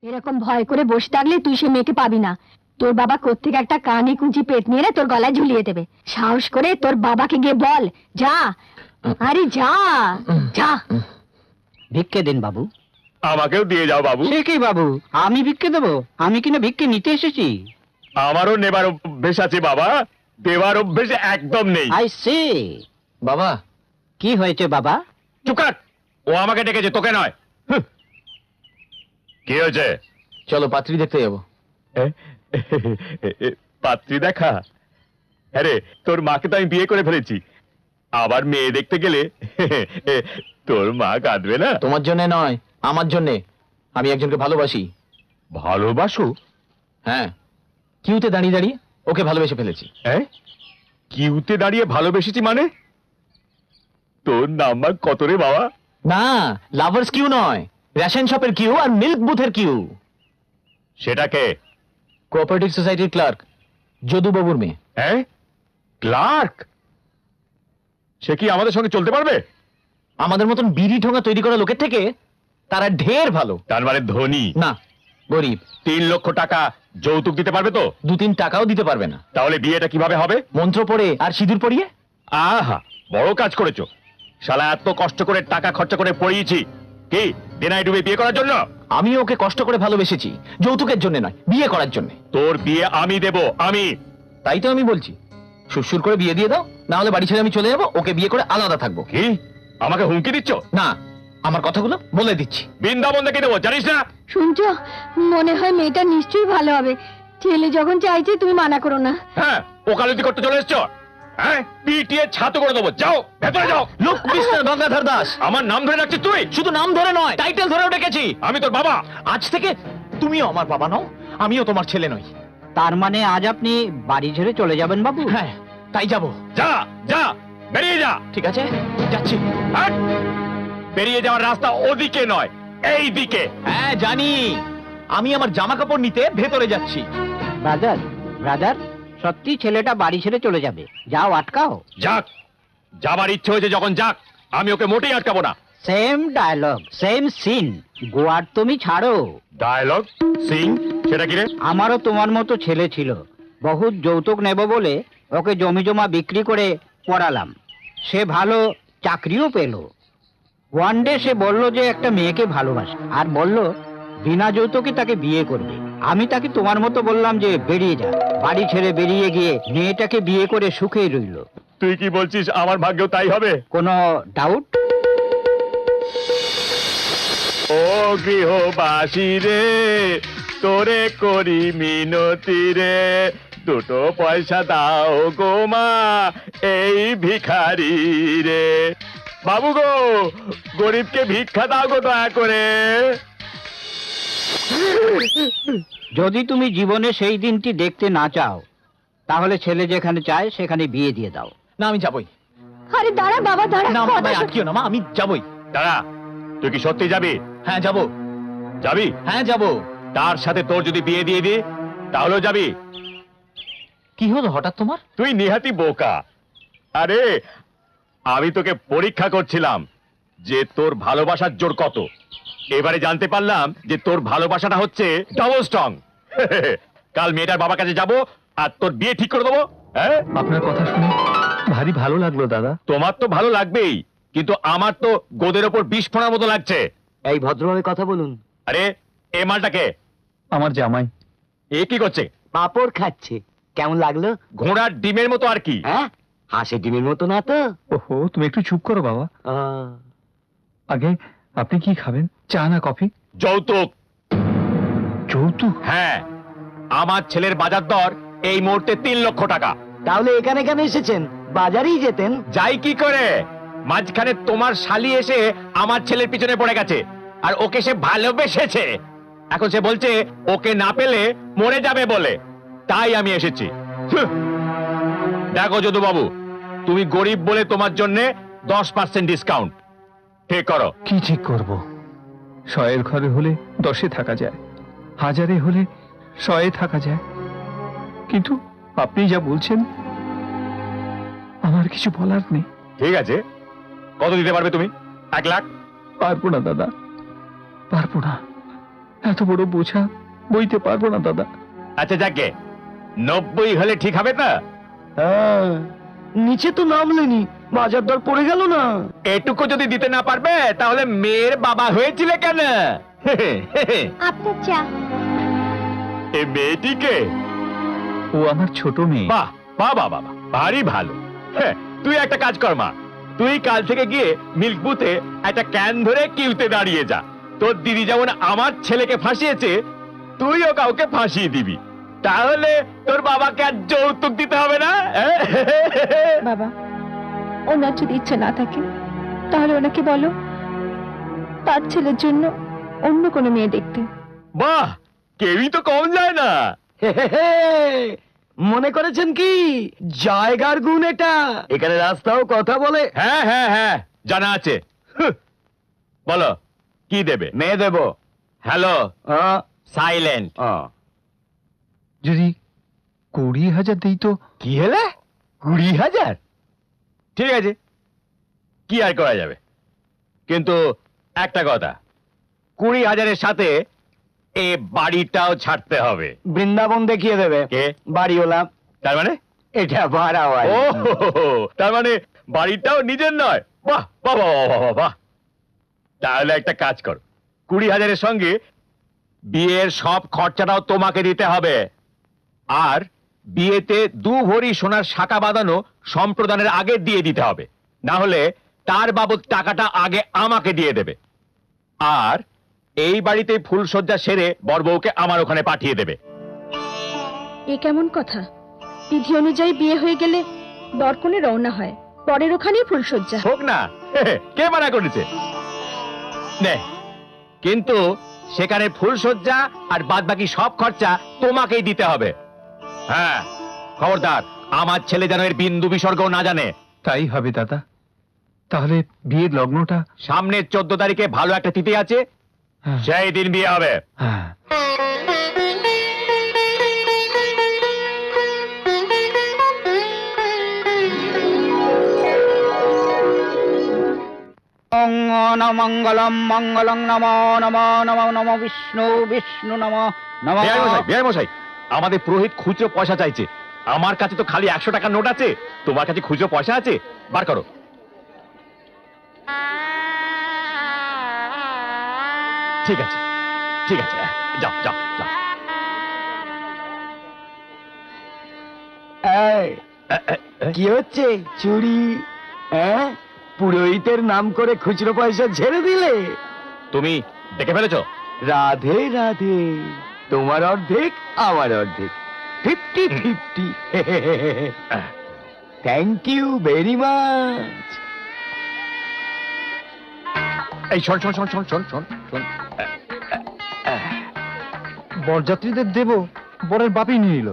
এরকম ভয় করে বসে থাকলে তুই সে মেয়েকে পাবি না। তোর বাবা কোত্থেকে একটা কানে কুঁচি পেট নিয়ে তোর গলায় ঝুলিয়ে দেবে। সাহস করে তোর বাবাকে গিয়ে বল। যা, আরে যা যা। ভিক্ষে দিন বাবু। আমাকেও দিয়ে যাও বাবু। সে কি বাবু, আমি ভিক্ষে দেবো? আমি কিনা ভিক্ষে নিতে এসেছি। আমারও নেবার অভ্যেস আছে বাবা, দেওয়ার অভ্যেস একদম নেই। I say. বাবা, কি হয়েছে বাবা? চুপ কর, ও আমাকে ডেকেছে, তোকে নয়। হুঁ। কি হয়েছে? চলো পাত্রী দেখতে যাবো। পাত্রী দেখা? হ্যাঁ রে, তোর মাকে তো আমি বিয়ে করে ফেলেছি, আবার মেয়ে দেখতে গেলে তোর মা কাঁদবে না? তোমার জন্য নয়, আমার জন্যে। আমি একজনকে ভালোবাসি। ভালোবাসো? হ্যাঁ, কিউতে দাঁড়িয়ে দাঁড়িয়ে ওকে ভালোবেসে ফেলেছি। হ্যাঁ, কিউতে দাঁড়িয়ে ভালোবেসেছি মানে? তোর নাম্বার কত রে বাবা? না, লাভার্স কিউ নয়, রেশন শপের কিউ আর মিল্ক বুথের কিউ। সেটাকে? কোঅপারেটিভ সোসাইটির ক্লার্ক, যদুবাবুর মেয়ে। হ্যাঁ, ক্লার্ক? সে কি আমাদের সঙ্গে চলতে পারবে? আমাদের মতন বিড়ি ঠোঙা তৈরি করা লোকের থেকে তারা ঢের ভালো। তার মানে ধনী না, গরিব। 3 লক্ষ টাকা যৌতুক দিতে পারবে তো? 2-3 টাকাও দিতে পারবে না। তাহলে বিয়েটা কিভাবে হবে? মন্ত্র পড়ে আর সিঁদুর পরিয়ে। আহা, বড় কাজ করেছো। শালা এত কষ্ট করে টাকা খরচা করে পড়িয়েছি, কি দেনায় ডুবে বিয়ে করার জন্য? আমি ওকে কষ্ট করে ভালোবেসেছি, যৌতুকের জন্য নয়, বিয়ে করার জন্য। তোর বিয়ে আমি দেব, আমি। তাই তো আমি বলছি, সুরসুর করে বিয়ে দিয়ে দাও, না হলে বাড়ি ছেড়ে আমি চলে যাবো, ওকে বিয়ে করে আলাদা থাকবো। কি আমাকে হুমকি দিচ্ছ? না, আমার কথাগুলো বলে দিচ্ছি। বৃন্দাবন দেখে দেবো, জানিস না? শুনছো, মনে হয় মেয়েটা নিশ্চয়ই ভালো হবে। ছেলে যখন চাইছে তুমি মানা করো না। হ্যাঁ, ওকালতি করতে চলে এসছো? হ্যাঁ, পিটিয়ে ছাতু করে দেবো। যাও, ভেতরে যাও। লোক মিস্টার গঙ্গাধর দাস। আমার নাম ধরে রাখছিস তুই? শুধু নাম ধরে নয়, টাইটেল ধরেও ডেকেছি। আমি তোর বাবা। আজ থেকে তুমিও আমার বাবা নও, আমিও তোমার ছেলে নই। তার মানে আজ আপনি বাড়ি ছেড়ে চলে যাবেন বাবু? হ্যাঁ, তাই যাবো। যা যা, বেরিয়ে যা। ঠিক আছে, যাচ্ছি। হাট! বেরিয়ে যাওয়ার রাস্তা ওদিকে নয়, এই দিকে। হ্যাঁ জানি, আমি আমার জামা কাপড় নিতে ভেতরে যাচ্ছি। ব্রাদার, ব্রাদার, সত্যি ছেলেটা বাড়ি ছেড়ে চলে যাবে। যাও, আটকাও। যাক, যাবার ইচ্ছে হয়েছে যখন যাক, আমি ওকে মোটেই আটকাবো না। Same dialogue, same scene. গোয়ার তুমি ছাড়ো। ডায়লগ সিং? সেটা কি রে? আমারও তোমার মতো ছেলে ছিল, বহুত যৌতুক নেব বলে ওকে জমি জমা বিক্রি করে পড়ালাম। সে ভালো চাকরিও পেল। ওয়ান ডে সে বলল যে একটা মেয়েকে ভালোবাসে, আর বলল বিনা যৌতুকে তাকে বিয়ে করবে। আমি তাকে তোমার মতো বললাম যে বেরিয়ে যা। বাড়ি ছেড়ে বেরিয়ে গিয়ে মেয়েটাকে বিয়ে করে সুখেই রইল। তুই কি বলছিস আমার ভাগ্যেও তাই হবে? কোনো ডাউট? ও গৃহবাসী রে, তোরে করি মিনতি রে, 2 পয়সা দাও গো মা, এই ভিখারি রে। বাবু গো, গরিবকে ভিক্ষা দাও গো দয়া করে। যদি তুমি জীবনে সেই দিনটি দেখতে না চাও, তাহলে ছেলে যেখানে চায় সেখানে বিয়ে দিয়ে দাও। না, আমি যাবই। আরে দাঁড়া বাবা, দাঁড়া। না, কথা আমায় শোন। আটকিও না মা, আমি যাবই। দাঁড়া, তুই কি সত্যি যাবি? হ্যাঁ যাবো। যাবি? হ্যাঁ যাবো। তার সাথে তোর যদি বিয়ে দিয়ে দি, তাহলেও যাবি? কি হলো হঠাৎ তোমার? তুই নিহাতি বোকা। আরে, আমি তোকে পরীক্ষা করছিলাম যে তোর ভালোবাসার জোর কত। এবারে জানতে পারলাম যে তোর ভালোবাসাটা হচ্ছে ডাবল স্ট্রং। কাল মেয়েটার বাবার কাছে যাব আর তোর বিয়ে ঠিক করে দেবো। হ্যাঁ, আপনার কথা শুনে ভারী ভালো লাগলো দাদা। তোমার তো ভালো লাগবেই, কিন্তু আমার তো গোদের ওপর বিষ ফোঁড়ার মতো লাগছে। এই ভদ্রভাবে কথা বলুন। আরে, এ মালটাকে? আমার জামাই। এ কি করছে? পাঁপড় খাচ্ছে। কেমন লাগলো? ঘোড়ার ডিমের মতো আর কি। হ্যাঁ, হাঁসের ডিমের মতো না তো? ওহো, তুমি একটু চুপ করো বাবা। আগে আপনি কি খাবেন, চা না কফি? যৌতুক। যৌতুক? হ্যাঁ, আমার ছেলের বাজার দর এই মুহূর্তে 3 লক্ষ টাকা। তাহলে এখানে কেন এসেছেন? বাজারেই যেতেন। যাই কি করে? মাঝখানে তোমার শালি এসে আমার ছেলের পিছনে পড়ে গেছে, আর ওকে সে ভালোবেসেছে। এখন সে বলছে ওকে না পেলে মরে যাবে বলে, তাই আমি এসেছি। হুঁ। দেখো যদু বাবু, তুমি গরিব বলে তোমার জন্য 10% ডিসকাউন্ট ঠিক করো। কি ঠিক করব? 100-এর ঘরে হলে 10-এ থাকা যায়, 1000-এ হলে 100-এ থাকা যায়, কিন্তু আপনি যা বলছেন আমার কিছু বলার নেই। ঠিক আছে, কত দিতে পারবে তুমি? 1 লাখ? পারবো না দাদা, পারবো না। এত বড় বোঝা বইতে পারবো না দাদা। আচ্ছা যাকে 90 হলে ঠিক হবে তো? হ্যাঁ, নিচে তো নামলেনি, বাজার দর পড়ে গেল না। এটুকু যদি দিতে না পারবে তাহলে মেয়ের বাবা হয়েছিলে কেন? আপনার চা। এই মেয়েটিকে ও আমার ছোট মেয়ে। বাহ বাহ বাহ বাহ, ভারী ভালো। হ্যাঁ, তুই একটা কাজ কর মা, তুই কাল থেকে গিয়ে মিল্ক বুথে একটা ক্যান ধরে কিউতে দাঁড়িয়ে যা। তোর দিদি যেমন আমার ছেলেকে ফাঁসিয়েছে, তুইও কাউকে ফাঁসিয়ে দিবি। তাহলে তোর বাবাকে আর যৌতুক দিতে হবে না। বাবা, ওনার যদি ইচ্ছে না থাকে তাহলে ওনাকে বলো তার ছেলের জন্য অন্য কোনো মেয়ে দেখতে। বাহ, কেউই তো কম যায় না। মনে করেছেন কি জায়গার গুণ এটা? এখানে রাস্তাও কথা বলে। হ্যাঁ হ্যাঁ হ্যাঁ, জানা আছে। বলো কি দেবে? মেয়ে দেব। Hello, silent. যদি 20,000 দিই তো? কি হলে? 20,000? ঠিক আছে, কি আর করা যাবে। কিন্তু একটা কথা, 20,000-এর সাথে এ বাড়িটাও ছাড়তে হবে। বৃন্দাবন দেখিয়ে দেবে কে? বাড়িওয়ালা। তার মানে? এটা ভাড়া হয়। ও তার মানে বাড়িটাও নিজের নয়। বাহ বাহ বাহ বাহ বাহ বাহ। তাহলে একটা কাজ কর, 20,000-এর সঙ্গে বিয়ের সব খরচাটাও তোমাকে দিতে হবে। আর বিয়েতে 2 ভরি সোনার শাঁখা বাঁধানো সম্প্রদানের আগে দিয়ে দিতে হবে, না হলে তার বাবদ টাকাটা আগে আমাকে দিয়ে দেবে। আর এই বাড়িতে ফুলসজ্জা সেরে বরবউকে আমার ওখানে পাঠিয়ে দেবে। এ কেমন কথা? বিধি অনুযায়ী বিয়ে হয়ে গেলে বরকনে রওনা হয়, পরের ওখানেই ফুলসজ্জা। হোক না, কে মানা করেছে? নে, কিন্তু সেখানে ফুলসজ্জা আর বাদবাকি সব খরচা তোমাকেই দিতে হবে। হ্যাঁ, খবরদার, আমার ছেলে যেন এর বিন্দু বিসর্গও না জানে। তাই হবে দাদা। তাহলে বিয়ের লগ্নটা? সামনের 14 তারিখে ভালো একটা তিথি আছে, হ্যাঁ। সেই দিন বিয়ে হবে। হ্যাঁ। মঙ্গলম মঙ্গলং নম নম নম নম বিষ্ণু বিষ্ণু নম নম। বিআই মশাই, আমাদের পুরোহিত খুচরো পয়সা চাইছে। আমার কাছে তো খালি 100 টাকার নোট আছে, তোমার কাছে খুচরো পয়সা আছে? বার করো। ঠিক আছে ঠিক আছে, যাও যাও যাও। এই, কি হচ্ছে? চুরি? হ্যাঁ, পুরোহিতের নাম করে খুচরো পয়সা ছেড়ে দিলে? তুমি দেখে ফেলেছো? রাধে রাধে, তোমার অর্ধেক আমার অর্ধেক, 50-50। Thank you very much. এই শোন শোন শোন শোন শোন শোন শোন, বরযাত্রীদের দেব, বরের বাপই নিয়ে নিল।